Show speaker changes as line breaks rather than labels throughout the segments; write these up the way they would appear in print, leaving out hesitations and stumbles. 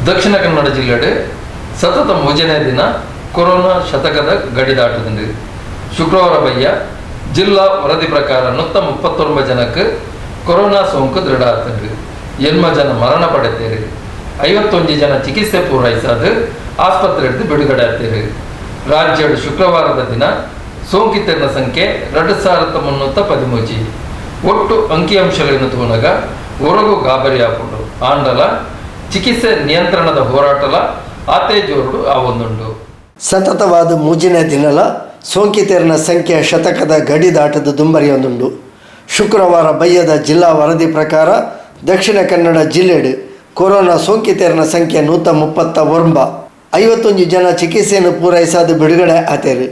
ದಕ್ಷಿಣ ಕನ್ನಡ ಜಿಲ್ಲೆಡೆ ಸತತ 3ನೇ ದಿನ ಕೊರೋನಾ ಶತಕದ ಗಡಿ ದಾಟುತ್ತಿದೆ. ಶುಕ್ರವಾರ ಬಯ್ಯ ಜಿಲ್ಲಾ ವರದಿ ಪ್ರಕಾರ 139 ಜನಕ್ಕೆ ಕೊರೋನಾ ಸೋಂಕು ದೃಢ ಆತಂಡು. 8 ಜನ ಮರಣ ಪಡೆತೀರಿ. 51 ಜನ ಚಿಕಿತ್ಸೆ ಪೂರೈಸಾದ ಆಸ್ಪತ್ರೆ ಬಿಡುಗಡೆ ಆಗ್ತೀರಿ. ರಾಜ್ಯದ ಶುಕ್ರವಾರದ ದಿನ ಸೋಂಕಿತರ ಸಂಖ್ಯೆ 2313. ಒಟ್ಟು ಅಂಕಿಅಂಶಗಳನ್ನು ತೋನಾಗ ಹೊರಗು ಗಾಬರಿ ಹಾಕೊಂಡು ಆಂಡಲ ಚಿಕಿತ್ಸೆ ನಿಯಂತ್ರಣದ ಹೋರಾಟಲ ಆತೆ ಜೋರುಡು ಆವೊಂದುಂಡು.
ಸತತವಾದ 3ನೇ ದಿನಲ ಸೋಂಕಿತರ ಸಂಖ್ಯೆ ಶತಕದ ಗಡಿ ದಾಟದ ದುಂಬರಿಯೊಂದುಂಡು. ಶುಕ್ರವಾರ ಬಯ್ಯದ ಜಿಲ್ಲಾ ವರದಿ ಪ್ರಕಾರ ದಕ್ಷಿಣ ಕನ್ನಡ ಜಿಲ್ಲೆಡು ಕೊರೋನಾ ಸೋಂಕಿತರ ಸಂಖ್ಯೆ 139. 51 ಜನ ಚಿಕಿತ್ಸೆಯನ್ನು ಪೂರೈಸಾದ ಬಿಡುಗಡೆ ಆತೇರು.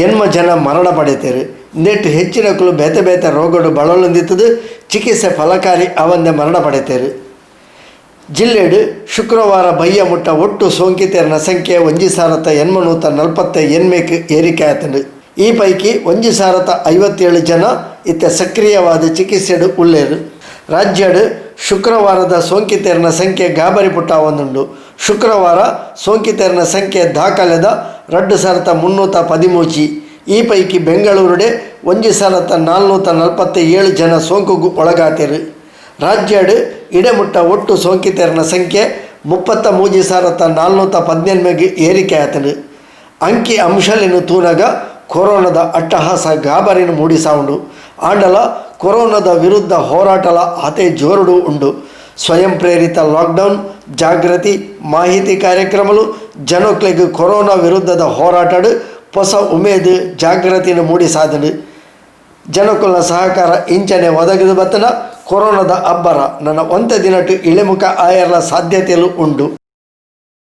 8 ಜನ ಮರಣ ಪಡೆತೇರು. ನೆಟ್ಟು ಹೆಚ್ಚಿನಕ್ಕೂ ಬೇತೆ ಬೇತೆ ರೋಗಗಳು ಬಳಲೊಂದಿತ್ತದು ಚಿಕಿತ್ಸೆ ಫಲಕಾರಿ ಅವಂದೆ ಮರಣ ಪಡೆತೇರು. ಜಿಲ್ಲೆಡು ಶುಕ್ರವಾರ ಬಯ್ಯ ಮುಟ್ಟ ಒಟ್ಟು ಸೋಂಕಿತರ ಸಂಖ್ಯೆ 1848 ಏರಿಕೆ ಆತಂಡು. ಈ ಪೈಕಿ 1057 ಜನ ಇತ್ತ ಸಕ್ರಿಯವಾದ ಚಿಕಿತ್ಸೆಡು ಉಳ್ಳೇರು. ರಾಜ್ಯಡು ಶುಕ್ರವಾರದ ಸೋಂಕಿತರ ಸಂಖ್ಯೆ ಗಾಬರಿ ಪುಟ್ಟ ಒಂದುಂಡು. ಶುಕ್ರವಾರ ಸೋಂಕಿತರ ಸಂಖ್ಯೆ ದಾಖಲೆದ 2313. ಈ ಪೈಕಿ ಬೆಂಗಳೂರುಡೆ 1447 ಜನ ಸೋಂಕುಗೂ ಒಳಗಾತೇರು. ರಾಜ್ಯಡು ಇಡಮುಟ್ಟ ಒಟ್ಟು ಸೋಂಕಿತರ ಸಂಖ್ಯೆ 33,418 ಏರಿಕೆ ಆತನು. ಅಂಕಿ ಅಂಶಲಿನ ತೂನಗ ಕೊರೋನಾದ ಅಟ್ಟಹಾಸ ಗಾಬರಿನ ಮೂಡಿಸಾವುಂಡು. ಆಂಡಲ ಕೊರೋನಾದ ವಿರುದ್ಧ ಹೋರಾಟಲ ಅತಿ ಜೋರುಡು ಉಂಡು. ಸ್ವಯಂ ಪ್ರೇರಿತ ಲಾಕ್ಡೌನ್, ಜಾಗೃತಿ, ಮಾಹಿತಿ ಕಾರ್ಯಕ್ರಮಗಳು ಜನಕ್ಲೆಗ್ ಕೊರೋನಾ ವಿರುದ್ಧದ ಹೋರಾಟಡು ಹೊಸ ಉಮೇದು ಜಾಗೃತಿನ ಮೂಡಿಸಾದನು. ಜನಕ್ಕುಲ ಸಹಕಾರ ಇಂಚನೆ ಒದಗಿದ ಬತ್ತನ ಕೊರೋನಾದ ಅಬ್ಬರ ನನ್ನ ಒಂದೇ ದಿನಟ್ಟು ಇಳಿಮುಖ ಆಯರ್ಲ ಸಾಧ್ಯತೆಯಲ್ಲೂ ಉಂಡು.